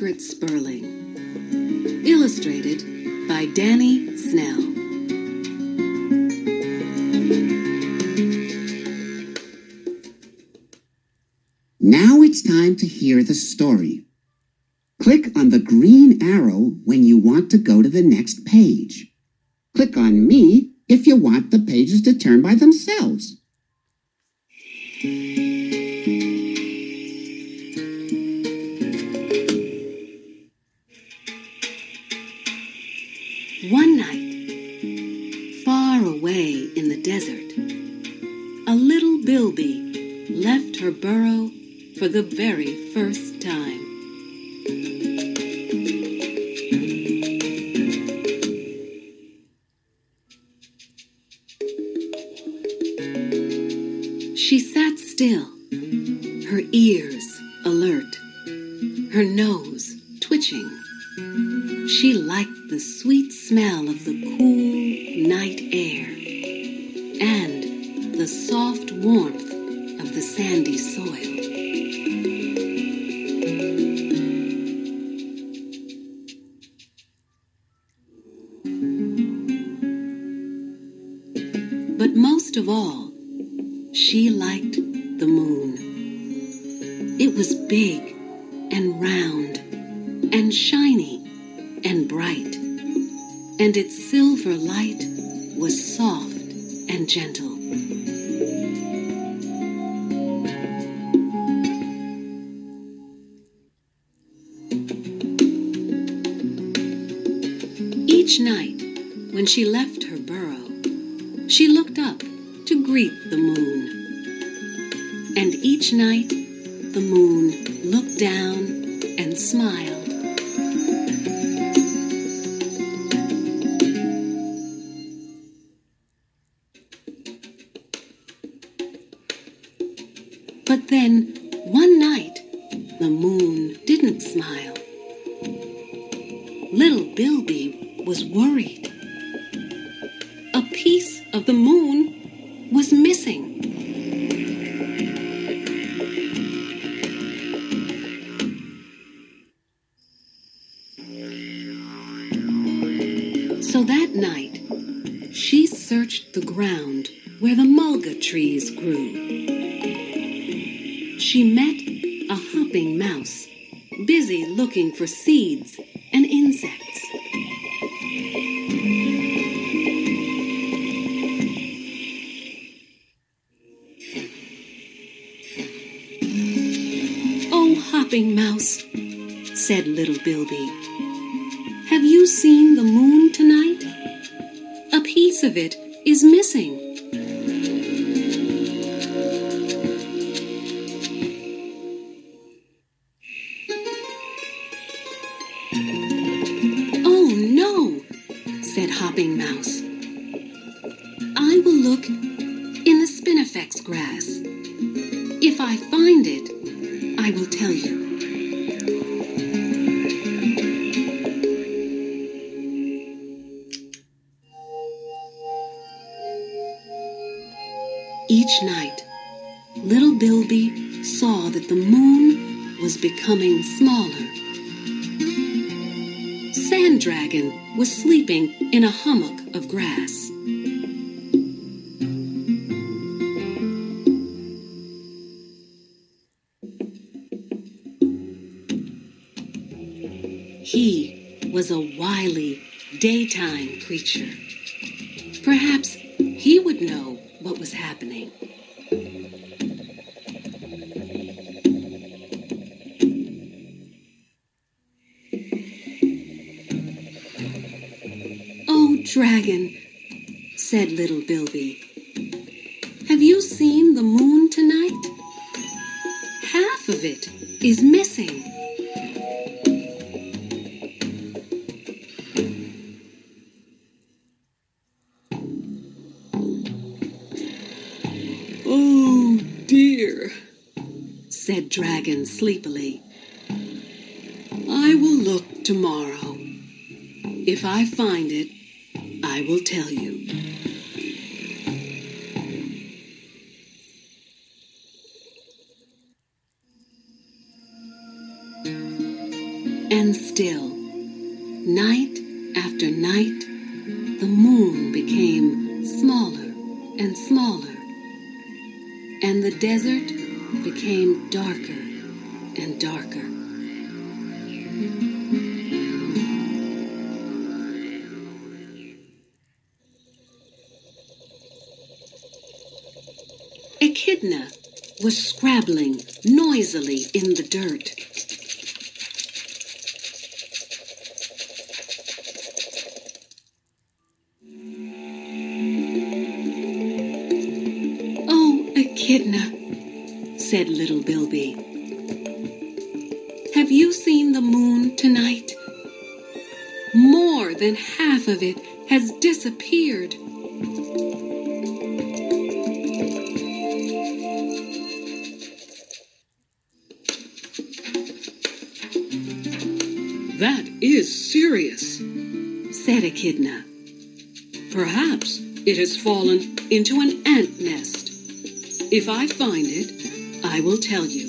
Margaret Sperling. Illustrated by Danny Snell. Now it's time to hear the story. Click on the green arrow when you want to go to the next page. Click on me if you want the pages to turn by themselves. One night, far away in the desert, a little Bilby left her burrow for the very first time. She sat still, her ears alert, her nose twitching. She liked the sweet smell of the cool night air and the soft warmth of the sandy soil. But most of all, she liked the moon. It was big and round and shiny and bright, and its silver light was soft and gentle. Each night, when she left her burrow, she looked up to greet the moon. And each night, the moon looked down and smiled. But then, one night, the moon didn't smile. Little Bilby was worried. A piece of the moon was missing. So that night, she searched the ground where the mulga trees grew. She met a hopping mouse, busy looking for seeds and insects. "Oh, hopping mouse," said little Bilby, "have you seen the moon tonight? A piece of it is missing." "Oh, no," said Hopping Mouse. "I will look in the spinifex grass. If I find it, I will tell you." Each night, little Bilby saw that the moon was becoming smaller. Sand Dragon was sleeping in a hummock of grass. He was a wily daytime creature. Perhaps he would know what was happening. "Oh, Dragon," said little Bilby, "have you seen the moon tonight? Half of it is missing." "Oh, dear," said Dragon sleepily. "I will look tomorrow. If I find it, I will tell you." and still. Night after night, the moon became smaller and smaller, and the desert became darker and darker. Echidna was scrabbling noisily in the dirt. "Oh, Echidna," said little Bilby, "have you seen the moon tonight? More than half of it has disappeared." "That is serious," said Echidna. "Perhaps it has fallen into an ant nest. If I find it, I will tell you."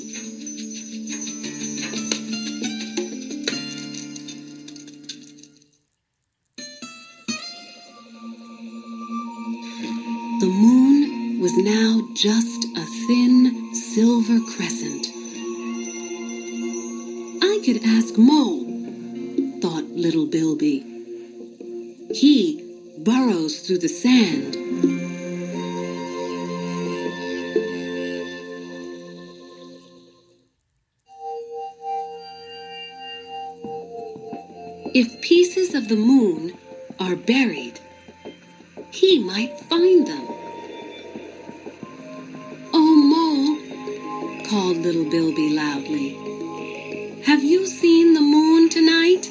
The moon was now just a thin silver crescent. "I could ask Mole," thought little Bilby. "He burrows through the sand." If pieces of the moon are buried, he might find them. "Oh, Mole," called little Bilby loudly, "have you seen the moon tonight?"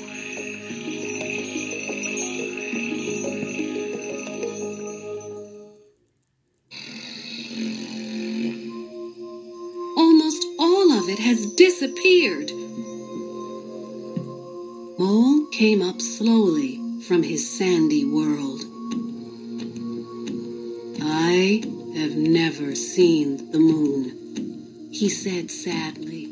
"Almost all of it has disappeared." Mole came up slowly from his sandy world. "I have never seen the moon," he said sadly.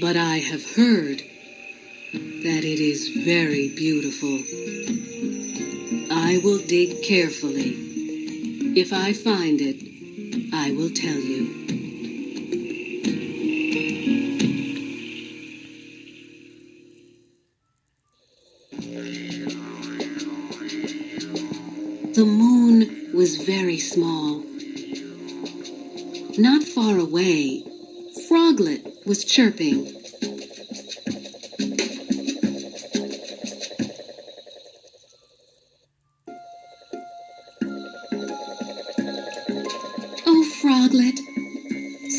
"But I have heard that it is very beautiful. I will dig carefully. If I find it, I will tell you." The moon was very small. Not far away, Froglet was chirping. "Oh, Froglet,"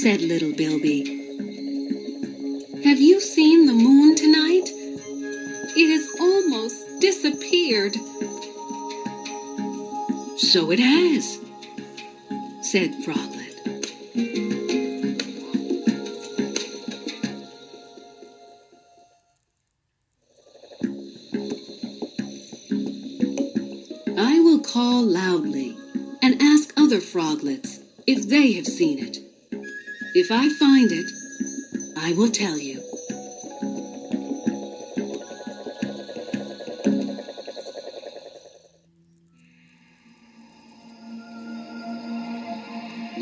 said little Bilby, "have you seen the moon tonight? It has almost disappeared." "So it has," said Froglet. "I will call loudly and ask other froglets if they have seen it. If I find it, I will tell you."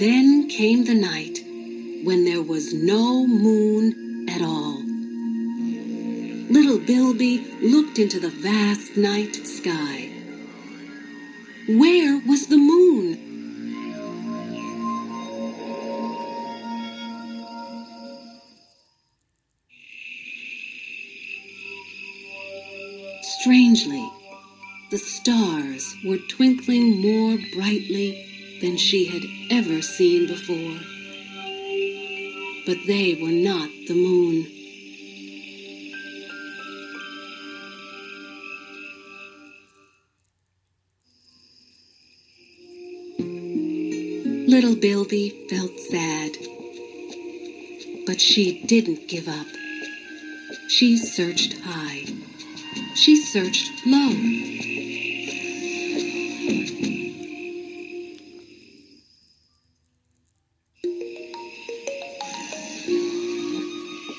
Then came the night when there was no moon at all. Little Bilby looked into the vast night sky. Where was the moon? Strangely, the stars were twinkling more brightly than she had ever seen before. But they were not the moon. Little Bilby felt sad, but she didn't give up. She searched high. She searched low.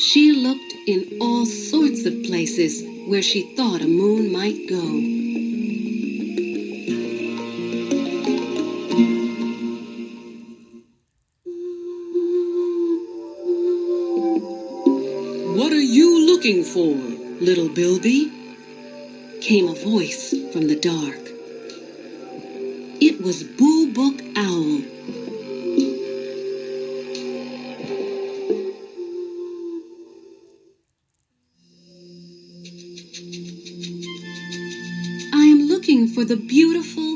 She looked in all sorts of places where she thought a moon might go. "What are you looking for, little Bilby?" came a voice from the dark. It was Boo Book Owl. "I am looking for the beautiful,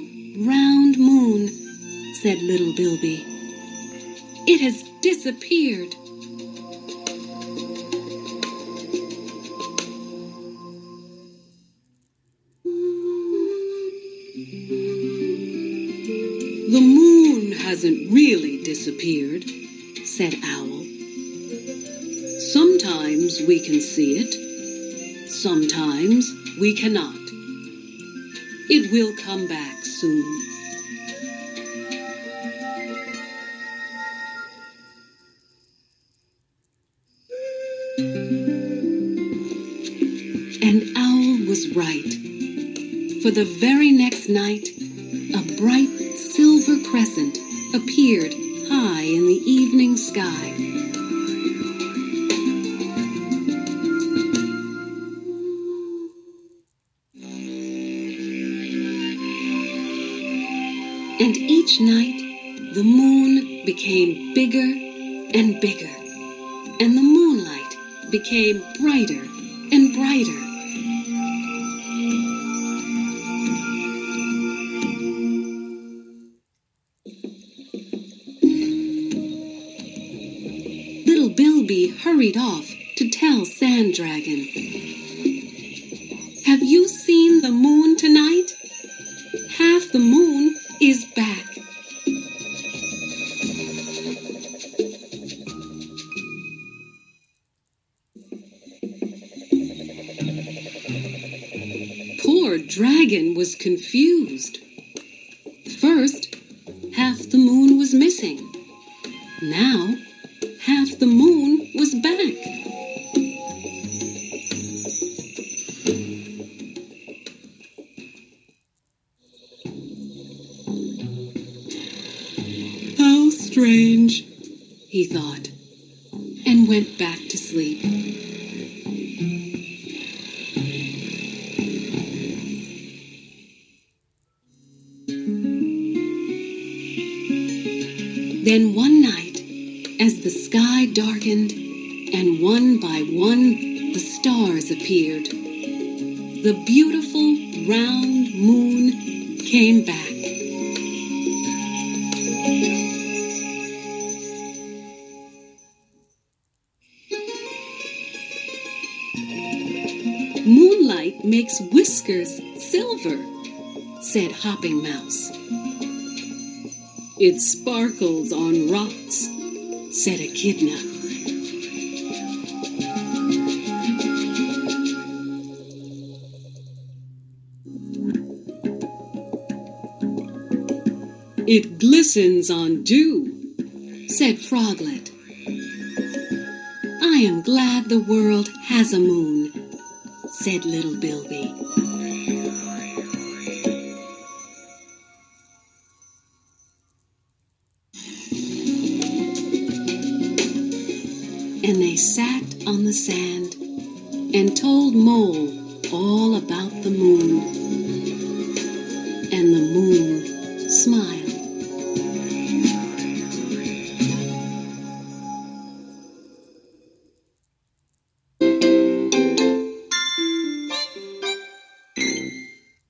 round moon," said little Bilby. "It has disappeared." "The moon hasn't really disappeared," said Owl. "Sometimes we can see it. Sometimes we cannot. It will come back soon." And Owl was right. For the very next night, a bright silver crescent appeared high in the evening sky. And each night, the moon became bigger and bigger, and the moonlight became brighter and brighter. Little Bilby hurried off to tell Sand Dragon. "Have you seen the moon tonight? Half the moon is back." Poor Dragon was confused. First, half the moon was missing. Now, half the moon was back. "How strange," he thought, and went back to sleep. Then one night, as the sky darkened, and one by one the stars appeared, the beautiful round moon came back. "Moonlight makes whiskers silver," said Hopping Mouse. "It sparkles on rocks," said Echidna. "It glistens on dew," said Froglet. "I am glad the world has a moon," said little Bilby. And they sat on the sand and told Mole all about the moon. And the moon smiled.